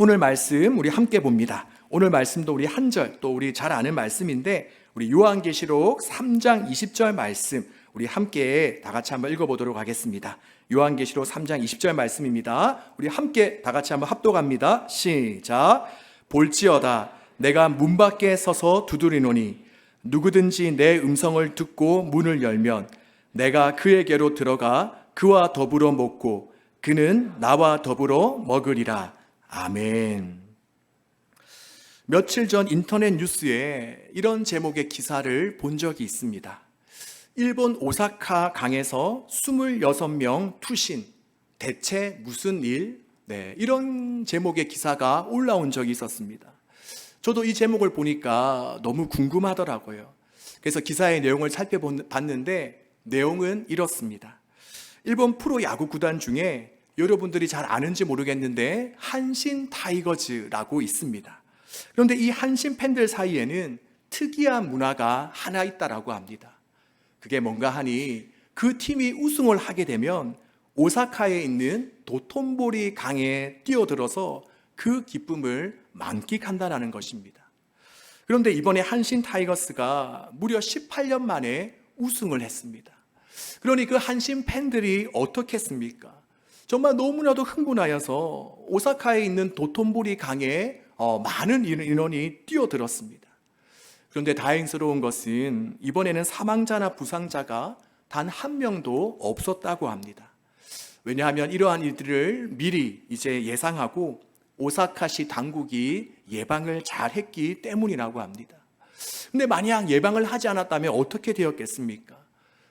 오늘 말씀 우리 함께 봅니다. 오늘 말씀도 우리 한 절, 또 우리 잘 아는 말씀인데 우리 요한계시록 3장 20절 말씀 우리 함께 다 같이 한번 읽어보도록 하겠습니다. 요한계시록 3장 20절 말씀입니다. 우리 함께 다 같이 한번 합독합니다. 시작. 볼지어다 내가 문 밖에 서서 두드리노니 누구든지 내 음성을 듣고 문을 열면 내가 그에게로 들어가 그와 더불어 먹고 그는 나와 더불어 먹으리라. 아멘. 며칠 전 인터넷 뉴스에 이런 제목의 기사를 본 적이 있습니다. 일본 오사카 강에서 26명 투신, 대체 무슨 일? 이런 제목의 기사가 올라온 적이 있었습니다. 저도 이 제목을 보니까 너무 궁금하더라고요. 그래서 기사의 내용을 살펴봤는데 내용은 이렇습니다. 일본 프로야구 구단 중에 여러분들이 잘 아는지 모르겠는데 한신 타이거즈라고 있습니다. 그런데 이 한신 팬들 사이에는 특이한 문화가 하나 있다라고 합니다. 그게 뭔가 하니 그 팀이 우승을 하게 되면 오사카에 있는 도톤보리 강에 뛰어들어서 그 기쁨을 만끽한다는 것입니다. 그런데 이번에 한신 타이거스가 무려 18년 만에 우승을 했습니다. 그러니 그 한신 팬들이 어떻게 했습니까? 정말 너무나도 흥분하여서 오사카에 있는 도톤보리 강에 많은 인원이 뛰어들었습니다. 그런데 다행스러운 것은 이번에는 사망자나 부상자가 단 한 명도 없었다고 합니다. 왜냐하면 이러한 일들을 미리 이제 예상하고 오사카시 당국이 예방을 잘 했기 때문이라고 합니다. 근데 만약 예방을 하지 않았다면 어떻게 되었겠습니까?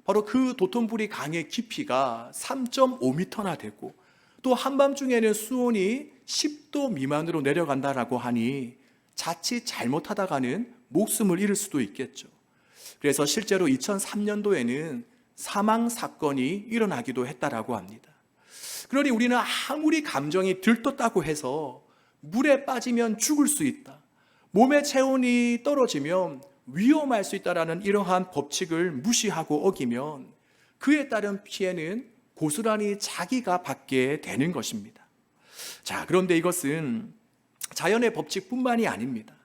바로 그 도톤보리 강의 깊이가 3.5m나 되고 또 한밤중에는 수온이 10도 미만으로 내려간다라고 하니 자칫 잘못하다가는 목숨을 잃을 수도 있겠죠. 그래서 실제로 2003년도에는 사망 사건이 일어나기도 했다라고 합니다. 그러니 우리는 아무리 감정이 들떴다고 해서 물에 빠지면 죽을 수 있다, 몸의 체온이 떨어지면 위험할 수 있다라는 이러한 법칙을 무시하고 어기면 그에 따른 피해는 고스란히 자기가 받게 되는 것입니다. 자, 그런데 이것은 자연의 법칙뿐만이 아닙니다.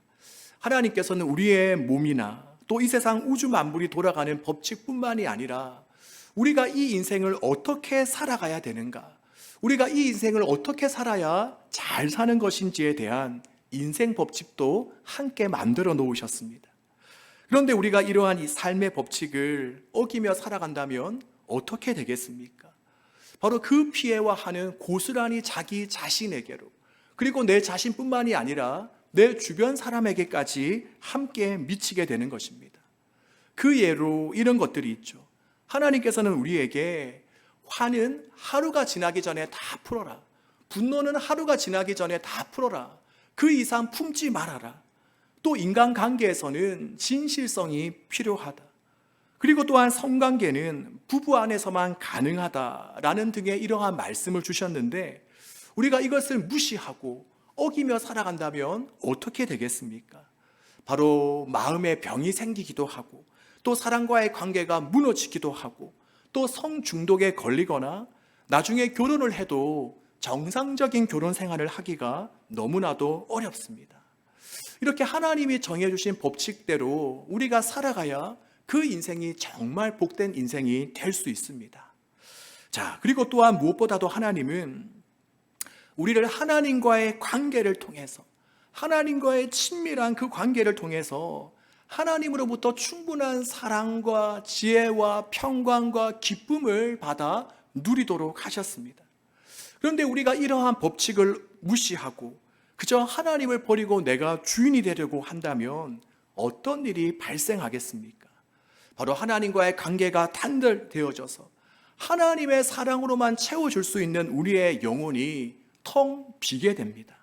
하나님께서는 우리의 몸이나 또 이 세상 우주 만물이 돌아가는 법칙뿐만이 아니라 우리가 이 인생을 어떻게 살아가야 되는가, 우리가 이 인생을 어떻게 살아야 잘 사는 것인지에 대한 인생 법칙도 함께 만들어 놓으셨습니다. 그런데 우리가 이러한 이 삶의 법칙을 어기며 살아간다면 어떻게 되겠습니까? 바로 그 피해와 한은 고스란히 자기 자신에게로, 그리고 내 자신뿐만이 아니라 내 주변 사람에게까지 함께 미치게 되는 것입니다. 그 예로 이런 것들이 있죠. 하나님께서는 우리에게 화는 하루가 지나기 전에 다 풀어라, 분노는 하루가 지나기 전에 다 풀어라, 그 이상 품지 말아라, 또 인간관계에서는 진실성이 필요하다, 그리고 또한 성관계는 부부 안에서만 가능하다라는 등의 이러한 말씀을 주셨는데 우리가 이것을 무시하고 어기며 살아간다면 어떻게 되겠습니까? 바로 마음의 병이 생기기도 하고 또 사람과의 관계가 무너지기도 하고 또 성중독에 걸리거나 나중에 결혼을 해도 정상적인 결혼 생활을 하기가 너무나도 어렵습니다. 이렇게 하나님이 정해주신 법칙대로 우리가 살아가야 그 인생이 정말 복된 인생이 될 수 있습니다. 자, 그리고 또한 무엇보다도 하나님은 우리를 하나님과의 관계를 통해서, 하나님과의 친밀한 그 관계를 통해서 하나님으로부터 충분한 사랑과 지혜와 평강과 기쁨을 받아 누리도록 하셨습니다. 그런데 우리가 이러한 법칙을 무시하고 그저 하나님을 버리고 내가 주인이 되려고 한다면 어떤 일이 발생하겠습니까? 바로 하나님과의 관계가 단절되어져서 하나님의 사랑으로만 채워줄 수 있는 우리의 영혼이 텅 비게 됩니다.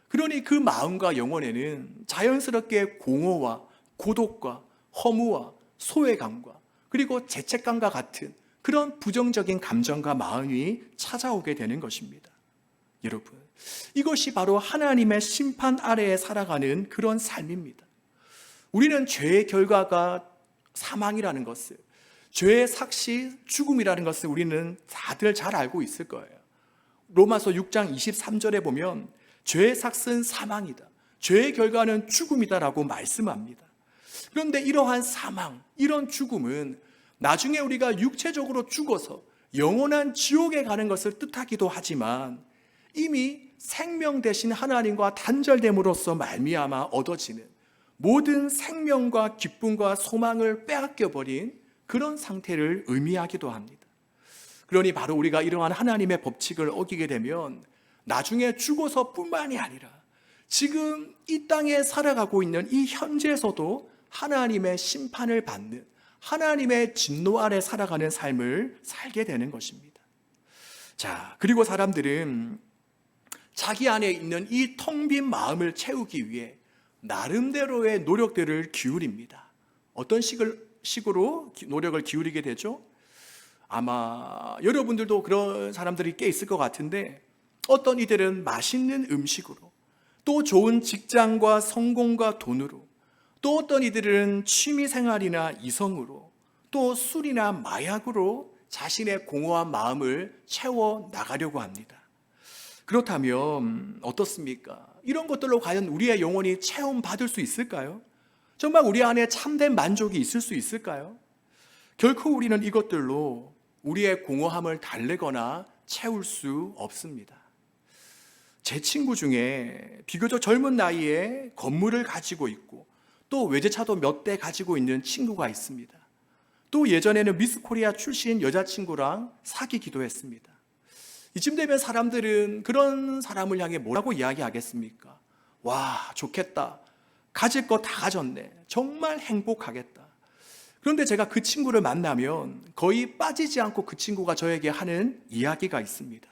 그러니 그 마음과 영혼에는 자연스럽게 공허와 고독과 허무와 소외감과 그리고 죄책감과 같은 그런 부정적인 감정과 마음이 찾아오게 되는 것입니다. 여러분, 이것이 바로 하나님의 심판 아래에 살아가는 그런 삶입니다. 우리는 죄의 결과가 사망이라는 것을, 죄의 삭시 죽음이라는 것을 우리는 다들 잘 알고 있을 거예요. 로마서 6장 23절에 보면 죄의 삭은 사망이다. 죄의 결과는 죽음이다라고 말씀합니다. 그런데 이러한 사망, 이런 죽음은 나중에 우리가 육체적으로 죽어서 영원한 지옥에 가는 것을 뜻하기도 하지만 이미 생명 대신 하나님과 단절됨으로써 말미암아 얻어지는 모든 생명과 기쁨과 소망을 빼앗겨버린 그런 상태를 의미하기도 합니다. 그러니 바로 우리가 이러한 하나님의 법칙을 어기게 되면 나중에 죽어서뿐만이 아니라 지금 이 땅에 살아가고 있는 이 현재에서도 하나님의 심판을 받는, 하나님의 진노 아래 살아가는 삶을 살게 되는 것입니다. 자, 그리고 사람들은 자기 안에 있는 이 텅 빈 마음을 채우기 위해 나름대로의 노력들을 기울입니다. 어떤 식으로 노력을 기울이게 되죠? 아마 여러분들도 그런 사람들이 꽤 있을 것 같은데, 어떤 이들은 맛있는 음식으로, 또 좋은 직장과 성공과 돈으로, 또 어떤 이들은 취미생활이나 이성으로, 또 술이나 마약으로 자신의 공허한 마음을 채워 나가려고 합니다. 그렇다면 어떻습니까? 이런 것들로 과연 우리의 영혼이 체험받을 수 있을까요? 정말 우리 안에 참된 만족이 있을 수 있을까요? 결코 우리는 이것들로 우리의 공허함을 달래거나 채울 수 없습니다. 제 친구 중에 비교적 젊은 나이에 건물을 가지고 있고 또 외제차도 몇 대 가지고 있는 친구가 있습니다. 또 예전에는 미스 코리아 출신 여자친구랑 사귀기도 했습니다. 이쯤 되면 사람들은 그런 사람을 향해 뭐라고 이야기하겠습니까? 와, 좋겠다. 가질 거 다 가졌네. 정말 행복하겠다. 그런데 제가 그 친구를 만나면 거의 빠지지 않고 그 친구가 저에게 하는 이야기가 있습니다.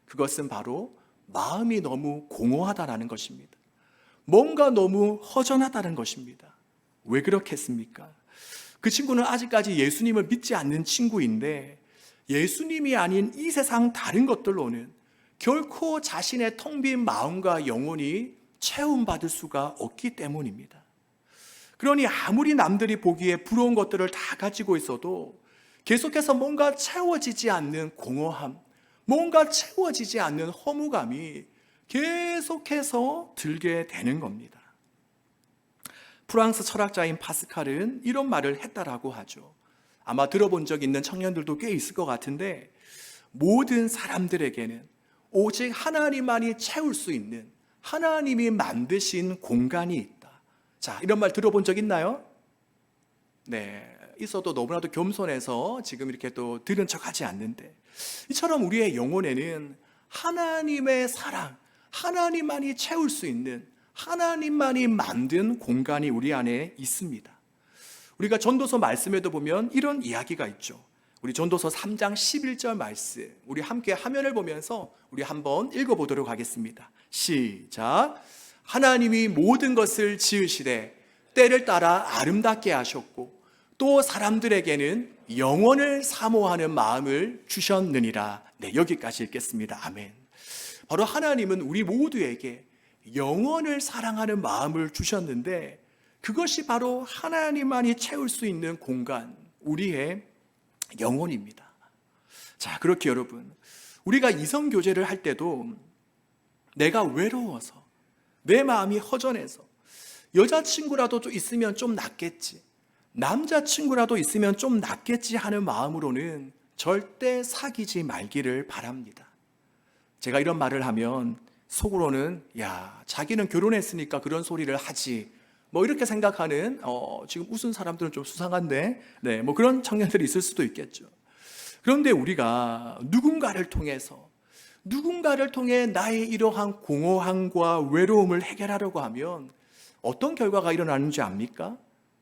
그것은 바로 마음이 너무 공허하다라는 것입니다. 뭔가 너무 허전하다는 것입니다. 왜 그렇겠습니까? 그 친구는 아직까지 예수님을 믿지 않는 친구인데 예수님이 아닌 이 세상 다른 것들로는 결코 자신의 텅 빈 마음과 영혼이 채움받을 수가 없기 때문입니다. 그러니 아무리 남들이 보기에 부러운 것들을 다 가지고 있어도 계속해서 뭔가 채워지지 않는 공허함, 뭔가 채워지지 않는 허무감이 계속해서 들게 되는 겁니다. 프랑스 철학자인 파스칼은 이런 말을 했다라고 하죠. 아마 들어본 적 있는 청년들도 꽤 있을 것 같은데, 모든 사람들에게는 오직 하나님만이 채울 수 있는 하나님이 만드신 공간이 있다. 자, 이런 말 들어본 적 있나요? 네, 있어도 너무나도 겸손해서 지금 이렇게 또 들은 척하지 않는데, 이처럼 우리의 영혼에는 하나님의 사랑, 하나님만이 채울 수 있는 하나님만이 만든 공간이 우리 안에 있습니다. 우리가 전도서 말씀에도 보면 이런 이야기가 있죠. 우리 전도서 3장 11절 말씀, 우리 함께 화면을 보면서 우리 한번 읽어보도록 하겠습니다. 시작. 하나님이 모든 것을 지으시되 때를 따라 아름답게 하셨고 또 사람들에게는 영원을 사모하는 마음을 주셨느니라. 네, 여기까지 읽겠습니다. 아멘. 바로 하나님은 우리 모두에게 영원을 사랑하는 마음을 주셨는데, 그것이 바로 하나님만이 채울 수 있는 공간, 우리의 영혼입니다. 자, 그렇게 여러분, 우리가 이성교제를 할 때도 내가 외로워서, 내 마음이 허전해서 여자친구라도 좀 있으면 좀 낫겠지, 남자친구라도 있으면 좀 낫겠지 하는 마음으로는 절대 사귀지 말기를 바랍니다. 제가 이런 말을 하면 속으로는 야, 자기는 결혼했으니까 그런 소리를 하지, 뭐 이렇게 생각하는 지금 웃은 사람들은 좀 수상한데, 네, 뭐 그런 청년들이 있을 수도 있겠죠. 그런데 우리가 누군가를 통해 나의 이러한 공허함과 외로움을 해결하려고 하면 어떤 결과가 일어나는지 압니까?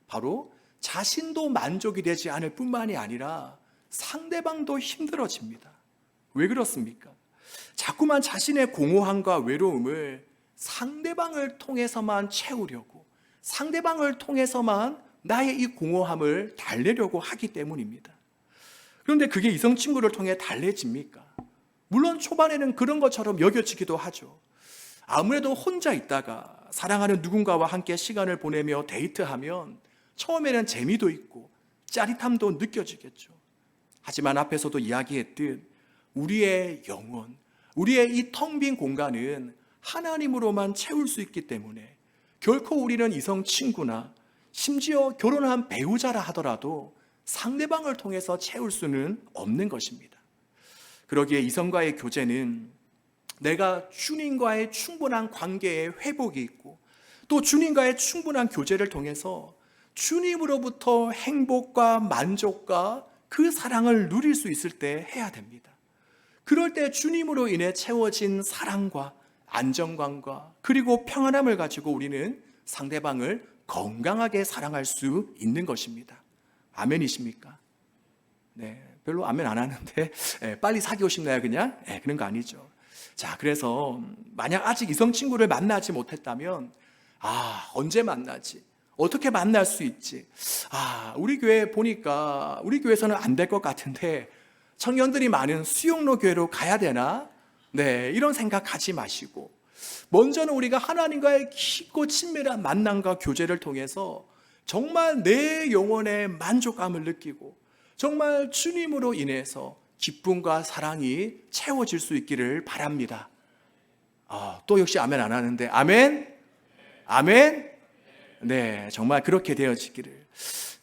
바로 자신도 만족이 되지 않을 뿐만이 아니라 상대방도 힘들어집니다. 왜 그렇습니까? 자꾸만 자신의 공허함과 외로움을 상대방을 통해서만 채우려고, 상대방을 통해서만 나의 이 공허함을 달래려고 하기 때문입니다. 그런데 그게 이성 친구를 통해 달래집니까? 물론 초반에는 그런 것처럼 여겨지기도 하죠. 아무래도 혼자 있다가 사랑하는 누군가와 함께 시간을 보내며 데이트하면 처음에는 재미도 있고 짜릿함도 느껴지겠죠. 하지만 앞에서도 이야기했듯 우리의 영혼, 우리의 이 텅 빈 공간은 하나님으로만 채울 수 있기 때문에 결코 우리는 이성 친구나 심지어 결혼한 배우자라 하더라도 상대방을 통해서 채울 수는 없는 것입니다. 그러기에 이성과의 교제는 내가 주님과의 충분한 관계의 회복이 있고 또 주님과의 충분한 교제를 통해서 주님으로부터 행복과 만족과 그 사랑을 누릴 수 있을 때 해야 됩니다. 그럴 때 주님으로 인해 채워진 사랑과 안정감과 그리고 평안함을 가지고 우리는 상대방을 건강하게 사랑할 수 있는 것입니다. 아멘이십니까? 네, 별로 아멘 안 하는데 빨리 사귀고 싶나요 그냥? 그런 거 아니죠. 자, 그래서 만약 아직 이성 친구를 만나지 못했다면 언제 만나지? 어떻게 만날 수 있지? 우리 교회 보니까 우리 교회에서는 안 될 것 같은데 청년들이 많은 수용로 교회로 가야 되나? 네, 이런 생각하지 마시고 먼저는 우리가 하나님과의 깊고 친밀한 만남과 교제를 통해서 정말 내 영혼의 만족감을 느끼고 정말 주님으로 인해서 기쁨과 사랑이 채워질 수 있기를 바랍니다. 또 역시 아멘 안 하는데 아멘? 아멘? 네, 정말 그렇게 되어지기를.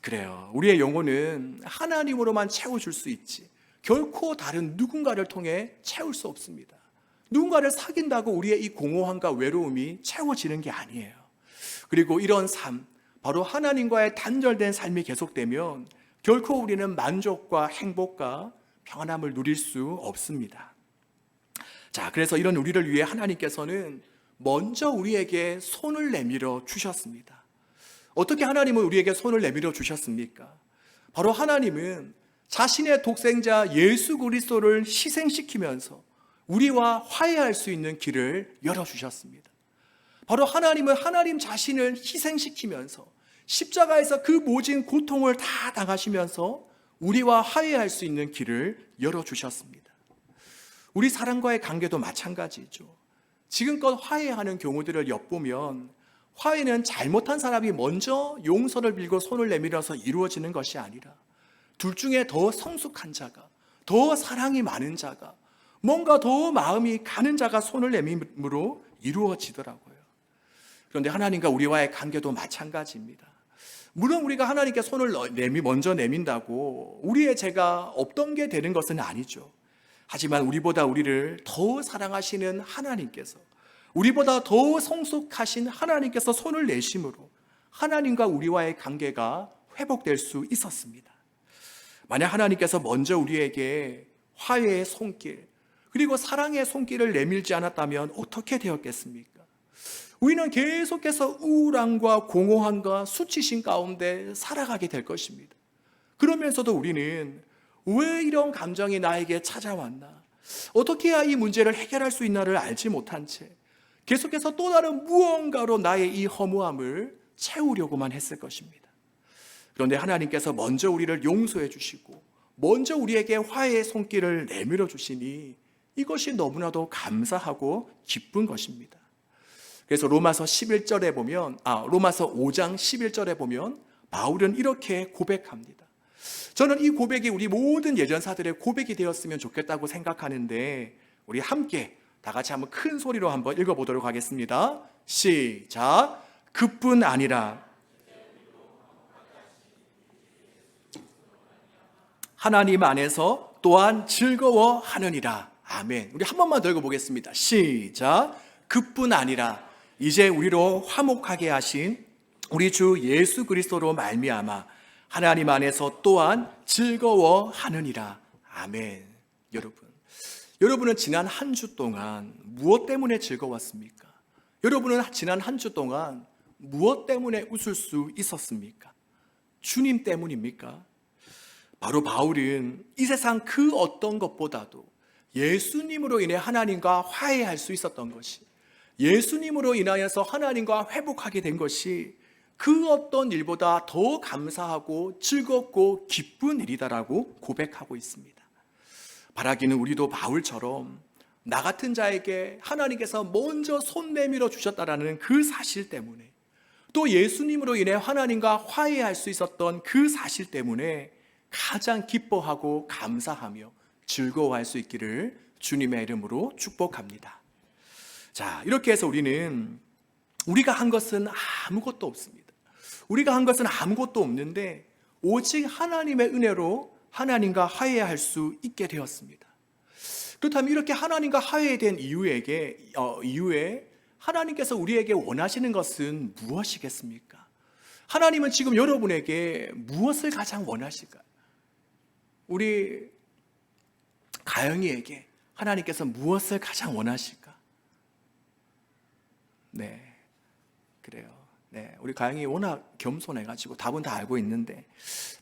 그래요. 우리의 영혼은 하나님으로만 채워줄 수 있지 결코 다른 누군가를 통해 채울 수 없습니다. 누군가를 사귄다고 우리의 이 공허함과 외로움이 채워지는 게 아니에요. 그리고 이런 삶, 바로 하나님과의 단절된 삶이 계속되면 결코 우리는 만족과 행복과 평안함을 누릴 수 없습니다. 자, 그래서 이런 우리를 위해 하나님께서는 먼저 우리에게 손을 내밀어 주셨습니다. 어떻게 하나님은 우리에게 손을 내밀어 주셨습니까? 바로 하나님은 자신의 독생자 예수 그리스도를 희생시키면서 우리와 화해할 수 있는 길을 열어주셨습니다. 바로 하나님은 하나님 자신을 희생시키면서 십자가에서 그 모진 고통을 다 당하시면서 우리와 화해할 수 있는 길을 열어주셨습니다. 우리 사람과의 관계도 마찬가지죠. 지금껏 화해하는 경우들을 엿보면 화해는 잘못한 사람이 먼저 용서를 빌고 손을 내밀어서 이루어지는 것이 아니라 둘 중에 더 성숙한 자가, 더 사랑이 많은 자가, 뭔가 더 마음이 가는 자가 손을 내밈으로 이루어지더라고요. 그런데 하나님과 우리와의 관계도 마찬가지입니다. 물론 우리가 하나님께 손을 먼저 내민다고 우리의 죄가 없던 게 되는 것은 아니죠. 하지만 우리보다 우리를 더 사랑하시는 하나님께서, 우리보다 더 성숙하신 하나님께서 손을 내심으로 하나님과 우리와의 관계가 회복될 수 있었습니다. 만약 하나님께서 먼저 우리에게 화해의 손길 그리고 사랑의 손길을 내밀지 않았다면 어떻게 되었겠습니까? 우리는 계속해서 우울함과 공허함과 수치심 가운데 살아가게 될 것입니다. 그러면서도 우리는 왜 이런 감정이 나에게 찾아왔나? 어떻게 해야 이 문제를 해결할 수 있나를 알지 못한 채 계속해서 또 다른 무언가로 나의 이 허무함을 채우려고만 했을 것입니다. 그런데 하나님께서 먼저 우리를 용서해 주시고 먼저 우리에게 화해의 손길을 내밀어 주시니 이것이 너무나도 감사하고 기쁜 것입니다. 그래서 로마서 11절에 보면 로마서 5장 11절에 보면 바울은 이렇게 고백합니다. 저는 이 고백이 우리 모든 예전사들의 고백이 되었으면 좋겠다고 생각하는데 우리 함께 다 같이 한번 큰 소리로 한번 읽어보도록 하겠습니다. 시작. 그뿐 아니라 하나님 안에서 또한 즐거워하느니라. 아멘. 우리 한 번만 더 읽어보겠습니다. 시작. 그뿐 아니라 이제 우리로 화목하게 하신 우리 주 예수 그리스도로 말미암아 하나님 안에서 또한 즐거워하느니라. 아멘. 여러분은 지난 한 주 동안 무엇 때문에 즐거웠습니까? 여러분은 지난 한 주 동안 무엇 때문에 웃을 수 있었습니까? 주님 때문입니까? 바로 바울은 이 세상 그 어떤 것보다도 예수님으로 인해 하나님과 화해할 수 있었던 것이, 예수님으로 인하여서 하나님과 회복하게 된 것이 그 어떤 일보다 더 감사하고 즐겁고 기쁜 일이다라고 고백하고 있습니다. 바라기는 우리도 바울처럼 나 같은 자에게 하나님께서 먼저 손 내밀어 주셨다라는 그 사실 때문에, 또 예수님으로 인해 하나님과 화해할 수 있었던 그 사실 때문에 가장 기뻐하고 감사하며 즐거워할 수 있기를 주님의 이름으로 축복합니다. 자, 이렇게 해서 우리가 한 것은 아무것도 없습니다. 우리가 한 것은 아무것도 없는데 오직 하나님의 은혜로 하나님과 화해할 수 있게 되었습니다. 그렇다면 이렇게 하나님과 화해된 이후에 하나님께서 우리에게 원하시는 것은 무엇이겠습니까? 하나님은 지금 여러분에게 무엇을 가장 원하실까요? 우리 가영이에게 하나님께서 무엇을 가장 원하실까? 네, 그래요. 네, 우리 가영이 워낙 겸손해가지고 답은 다 알고 있는데,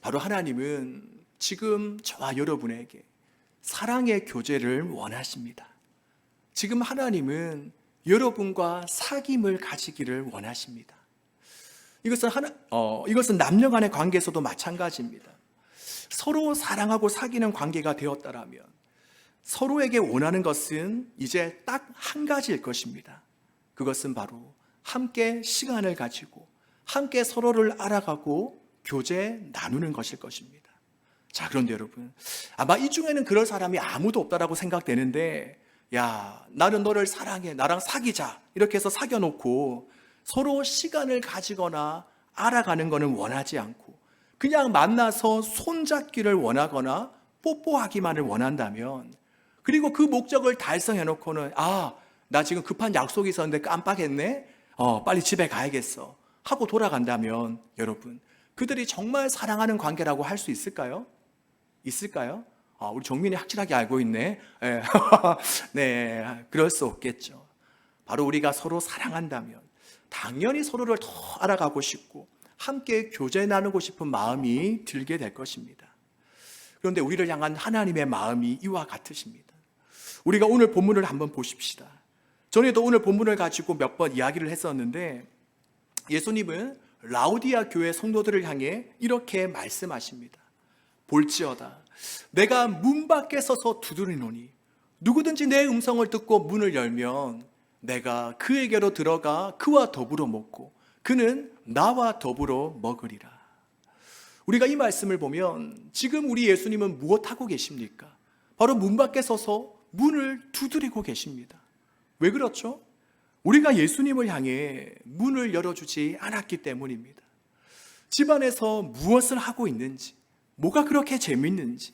바로 하나님은 지금 저와 여러분에게 사랑의 교제를 원하십니다. 지금 하나님은 여러분과 사귐을 가지기를 원하십니다. 이것은 남녀 간의 관계에서도 마찬가지입니다. 서로 사랑하고 사귀는 관계가 되었다라면 서로에게 원하는 것은 이제 딱 한 가지일 것입니다. 그것은 바로 함께 시간을 가지고 함께 서로를 알아가고 교제 나누는 것일 것입니다. 자, 그런데 여러분, 아마 이 중에는 그럴 사람이 아무도 없다라고 생각되는데, 야, 나는 너를 사랑해, 나랑 사귀자, 이렇게 해서 사귀어놓고 서로 시간을 가지거나 알아가는 것은 원하지 않고 그냥 만나서 손잡기를 원하거나 뽀뽀하기만을 원한다면, 그리고 그 목적을 달성해놓고는 나 지금 급한 약속이 있었는데 깜빡했네, 빨리 집에 가야겠어 하고 돌아간다면, 여러분, 그들이 정말 사랑하는 관계라고 할 수 있을까요? 우리 정민이 확실하게 알고 있네. 네. 네, 그럴 수 없겠죠. 바로 우리가 서로 사랑한다면 당연히 서로를 더 알아가고 싶고 함께 교제 나누고 싶은 마음이 들게 될 것입니다. 그런데 우리를 향한 하나님의 마음이 이와 같으십니다. 우리가 오늘 본문을 한번 보십시다. 전에도 오늘 본문을 가지고 몇 번 이야기를 했었는데, 예수님은 라우디아 교회 성도들을 향해 이렇게 말씀하십니다. 볼지어다, 내가 문 밖에 서서 두드리노니 누구든지 내 음성을 듣고 문을 열면 내가 그에게로 들어가 그와 더불어 먹고 그는 나와 더불어 먹으리라. 우리가 이 말씀을 보면 지금 우리 예수님은 무엇하고 계십니까? 바로 문 밖에 서서 문을 두드리고 계십니다. 왜 그렇죠? 우리가 예수님을 향해 문을 열어주지 않았기 때문입니다. 집안에서 무엇을 하고 있는지, 뭐가 그렇게 재밌는지,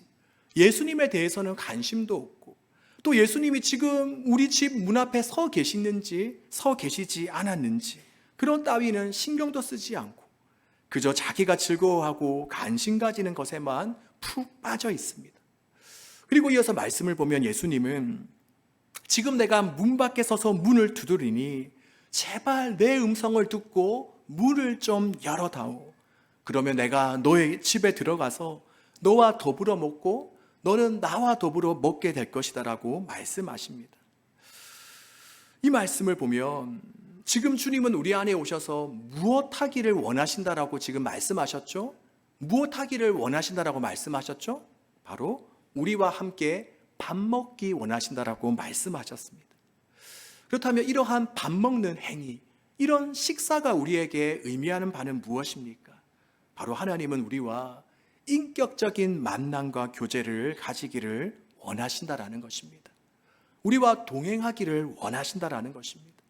예수님에 대해서는 관심도 없고, 또 예수님이 지금 우리 집 문 앞에 서 계시는지 서 계시지 않았는지 그런 따위는 신경도 쓰지 않고 그저 자기가 즐거워하고 관심 가지는 것에만 푹 빠져 있습니다. 그리고 이어서 말씀을 보면 예수님은 지금 내가 문 밖에 서서 문을 두드리니 제발 내 음성을 듣고 문을 좀 열어다오. 그러면 내가 너의 집에 들어가서 너와 더불어 먹고 너는 나와 더불어 먹게 될 것이다 라고 말씀하십니다. 이 말씀을 보면 지금 주님은 우리 안에 오셔서 무엇 하기를 원하신다라고 지금 말씀하셨죠? 무엇 하기를 원하신다라고 말씀하셨죠? 바로 우리와 함께 밥 먹기 원하신다라고 말씀하셨습니다. 그렇다면 이러한 밥 먹는 행위, 이런 식사가 우리에게 의미하는 바는 무엇입니까? 바로 하나님은 우리와 인격적인 만남과 교제를 가지기를 원하신다라는 것입니다. 우리와 동행하기를 원하신다라는 것입니다.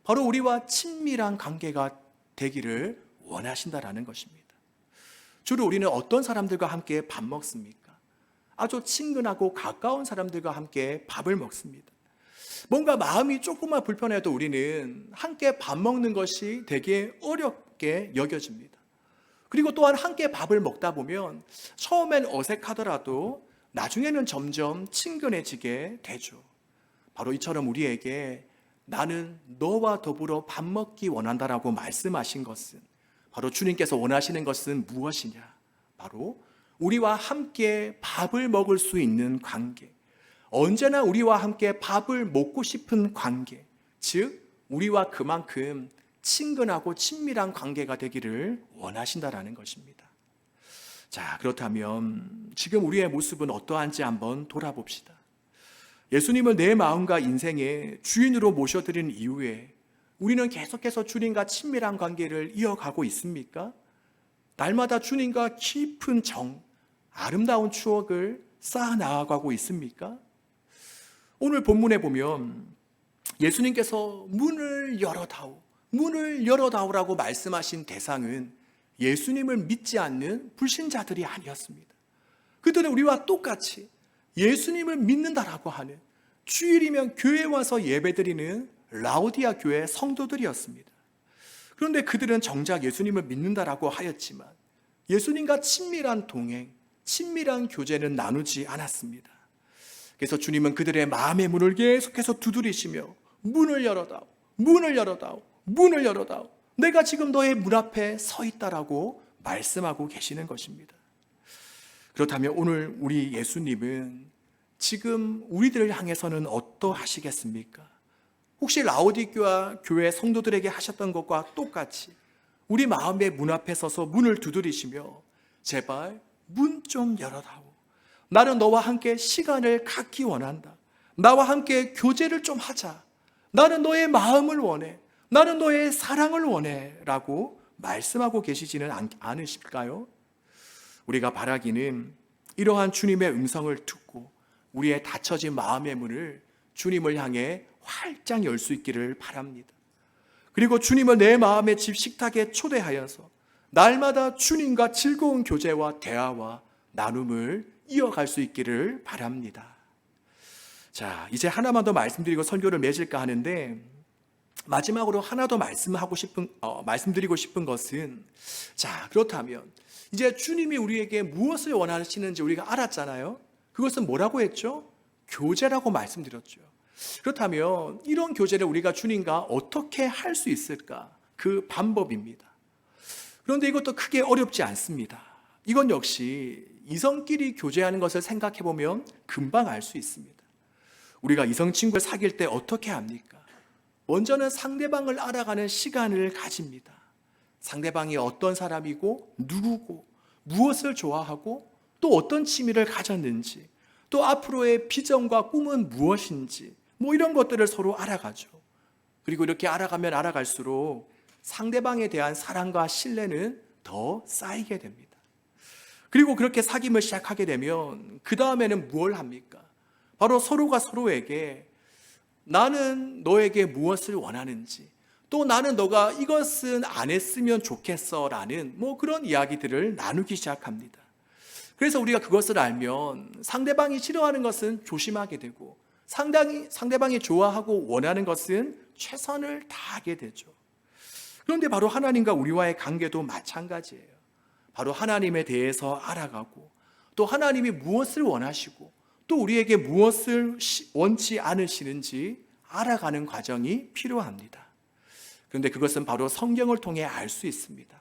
바로 우리와 친밀한 관계가 되기를 원하신다라는 것입니다. 주로 우리는 어떤 사람들과 함께 밥 먹습니까? 아주 친근하고 가까운 사람들과 함께 밥을 먹습니다. 뭔가 마음이 조금만 불편해도 우리는 함께 밥 먹는 것이 되게 어렵게 여겨집니다. 그리고 또한 함께 밥을 먹다 보면 처음엔 어색하더라도 나중에는 점점 친근해지게 되죠. 바로 이처럼 우리에게 나는 너와 더불어 밥 먹기 원한다라고 말씀하신 것은, 바로 주님께서 원하시는 것은 무엇이냐? 바로 우리와 함께 밥을 먹을 수 있는 관계, 언제나 우리와 함께 밥을 먹고 싶은 관계, 즉 우리와 그만큼 친근하고 친밀한 관계가 되기를 원하신다라는 것입니다. 자, 그렇다면 지금 우리의 모습은 어떠한지 한번 돌아봅시다. 예수님을 내 마음과 인생의 주인으로 모셔드린 이후에 우리는 계속해서 주님과 친밀한 관계를 이어가고 있습니까? 날마다 주님과 깊은 아름다운 추억을 쌓아 나아가고 있습니까? 오늘 본문에 보면 예수님께서 문을 열어다오, 문을 열어다오라고 말씀하신 대상은 예수님을 믿지 않는 불신자들이 아니었습니다. 그들은 우리와 똑같이 예수님을 믿는다라고 하는, 주일이면 교회에 와서 예배드리는 라오디아 교회 성도들이었습니다. 그런데 그들은 정작 예수님을 믿는다라고 하였지만 예수님과 친밀한 동행, 친밀한 교제는 나누지 않았습니다. 그래서 주님은 그들의 마음의 문을 계속해서 두드리시며 문을 열어다오, 문을 열어다오, 문을 열어다오, 내가 지금 너의 문 앞에 서 있다라고 말씀하고 계시는 것입니다. 그렇다면 오늘 우리 예수님은 지금 우리들을 향해서는 어떠하시겠습니까? 혹시 라오디게아 교회 성도들에게 하셨던 것과 똑같이 우리 마음의 문 앞에 서서 문을 두드리시며 제발 문 좀 열어다오, 나는 너와 함께 시간을 갖기 원한다, 나와 함께 교제를 좀 하자, 나는 너의 마음을 원해, 나는 너의 사랑을 원해 라고 말씀하고 계시지는 않으실까요? 우리가 바라기는 이러한 주님의 음성을 듣고 우리의 닫혀진 마음의 문을 주님을 향해 활짝 열 수 있기를 바랍니다. 그리고 주님을 내 마음의 집 식탁에 초대하여서 날마다 주님과 즐거운 교제와 대화와 나눔을 이어갈 수 있기를 바랍니다. 이제 하나만 더 말씀드리고 설교를 맺을까 하는데, 마지막으로 하나 더 말씀드리고 싶은 것은, 그렇다면 이제 주님이 우리에게 무엇을 원하시는지 우리가 알았잖아요. 그것은 뭐라고 했죠? 교제라고 말씀드렸죠. 그렇다면 이런 교제를 우리가 주님과 어떻게 할 수 있을까? 그 방법입니다. 그런데 이것도 크게 어렵지 않습니다. 이건 역시 이성끼리 교제하는 것을 생각해 보면 금방 알 수 있습니다. 우리가 이성 친구를 사귈 때 어떻게 합니까? 먼저는 상대방을 알아가는 시간을 가집니다. 상대방이 어떤 사람이고 누구고 무엇을 좋아하고 또 어떤 취미를 가졌는지, 또 앞으로의 비전과 꿈은 무엇인지, 이런 것들을 서로 알아가죠. 그리고 이렇게 알아가면 알아갈수록 상대방에 대한 사랑과 신뢰는 더 쌓이게 됩니다. 그리고 그렇게 사귐을 시작하게 되면 그 다음에는 뭘 합니까? 바로 서로가 서로에게 나는 너에게 무엇을 원하는지, 또 나는 너가 이것은 안 했으면 좋겠어 라는 그런 이야기들을 나누기 시작합니다. 그래서 우리가 그것을 알면 상대방이 싫어하는 것은 조심하게 되고, 상대방이 좋아하고 원하는 것은 최선을 다하게 되죠. 그런데 바로 하나님과 우리와의 관계도 마찬가지예요. 바로 하나님에 대해서 알아가고, 또 하나님이 무엇을 원하시고 또 우리에게 무엇을 원치 않으시는지 알아가는 과정이 필요합니다. 그런데 그것은 바로 성경을 통해 알 수 있습니다.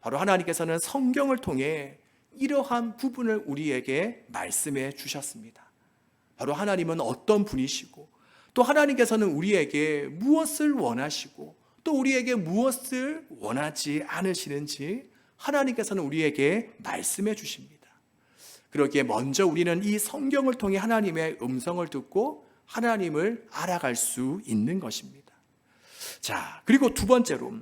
바로 하나님께서는 성경을 통해 이러한 부분을 우리에게 말씀해 주셨습니다. 바로 하나님은 어떤 분이시고, 또 하나님께서는 우리에게 무엇을 원하시고 또 우리에게 무엇을 원하지 않으시는지 하나님께서는 우리에게 말씀해 주십니다. 그러기에 먼저 우리는 이 성경을 통해 하나님의 음성을 듣고 하나님을 알아갈 수 있는 것입니다. 그리고 두 번째로,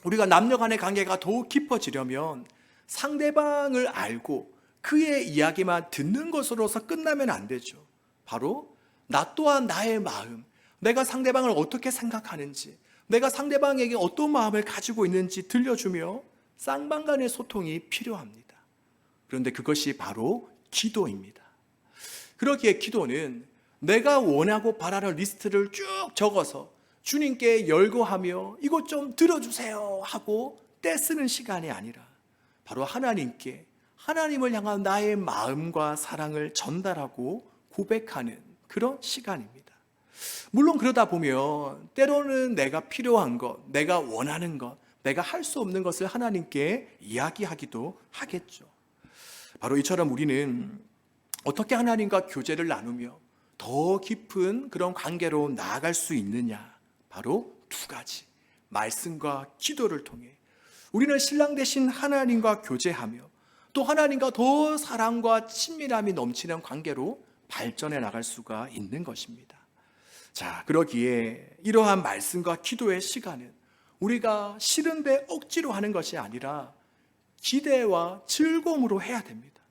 우리가 남녀 간의 관계가 더욱 깊어지려면 상대방을 알고 그의 이야기만 듣는 것으로서 끝나면 안 되죠. 바로 나 또한 나의 마음, 내가 상대방을 어떻게 생각하는지, 내가 상대방에게 어떤 마음을 가지고 있는지 들려주며 쌍방 간의 소통이 필요합니다. 그런데 그것이 바로 기도입니다. 그러기에 기도는 내가 원하고 바라는 리스트를 쭉 적어서 주님께 열거하며 이것 좀 들어주세요 하고 떼쓰는 시간이 아니라 바로 하나님께 하나님을 향한 나의 마음과 사랑을 전달하고 고백하는 그런 시간입니다. 물론 그러다 보면 때로는 내가 필요한 것, 내가 원하는 것, 내가 할 수 없는 것을 하나님께 이야기하기도 하겠죠. 바로 이처럼 우리는 어떻게 하나님과 교제를 나누며 더 깊은 그런 관계로 나아갈 수 있느냐? 바로 두 가지, 말씀과 기도를 통해 우리는 신랑 되신 하나님과 교제하며 또 하나님과 더 사랑과 친밀함이 넘치는 관계로 발전해 나갈 수가 있는 것입니다. 그러기에 이러한 말씀과 기도의 시간은 우리가 싫은데 억지로 하는 것이 아니라 기대와 즐거움으로 해야 됩니다.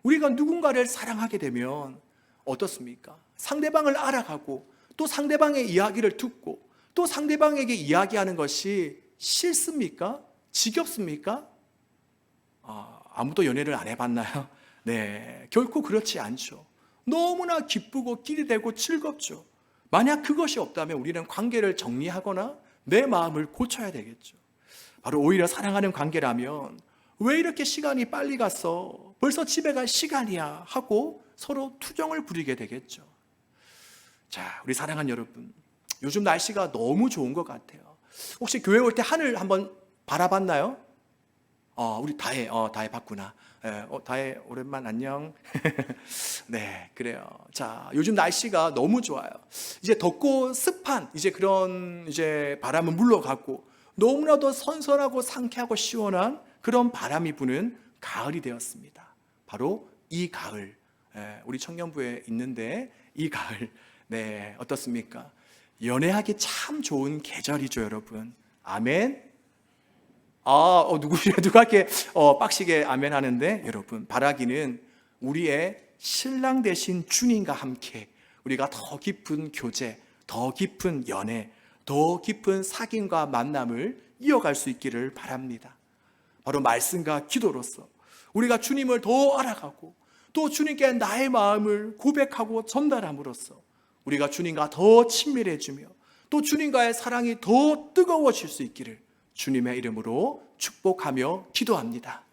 우리가 누군가를 사랑하게 되면 어떻습니까? 상대방을 알아가고 또 상대방의 이야기를 듣고 또 상대방에게 이야기하는 것이 싫습니까? 지겹습니까? 아무도 연애를 안 해봤나요? 네, 결코 그렇지 않죠. 너무나 기쁘고 끼리 되고 즐겁죠. 만약 그것이 없다면 우리는 관계를 정리하거나 내 마음을 고쳐야 되겠죠. 바로 오히려 사랑하는 관계라면 왜 이렇게 시간이 빨리 갔어? 벌써 집에 갈 시간이야 하고 서로 투정을 부리게 되겠죠. 자, 우리 사랑하는 여러분, 요즘 날씨가 너무 좋은 것 같아요. 혹시 교회 올 때 하늘 한번 바라봤나요? 우리 다혜 봤구나. 다혜 오랜만 안녕. 네, 그래요. 자, 요즘 날씨가 너무 좋아요. 이제 덥고 습한 이제 그런 이제 바람은 물러가고 너무나도 선선하고 상쾌하고 시원한 그런 바람이 부는 가을이 되었습니다. 바로 이 가을, 우리 청년부에 있는데 이 가을, 네, 어떻습니까? 연애하기 참 좋은 계절이죠, 여러분. 아멘. 누가 이렇게 빡시게 아멘 하는데, 여러분, 바라기는 우리의 신랑 되신 주님과 함께 우리가 더 깊은 교제, 더 깊은 연애, 더 깊은 사귐과 만남을 이어갈 수 있기를 바랍니다. 바로 말씀과 기도로서 우리가 주님을 더 알아가고 또 주님께 나의 마음을 고백하고 전달함으로써 우리가 주님과 더 친밀해지며 또 주님과의 사랑이 더 뜨거워질 수 있기를 주님의 이름으로 축복하며 기도합니다.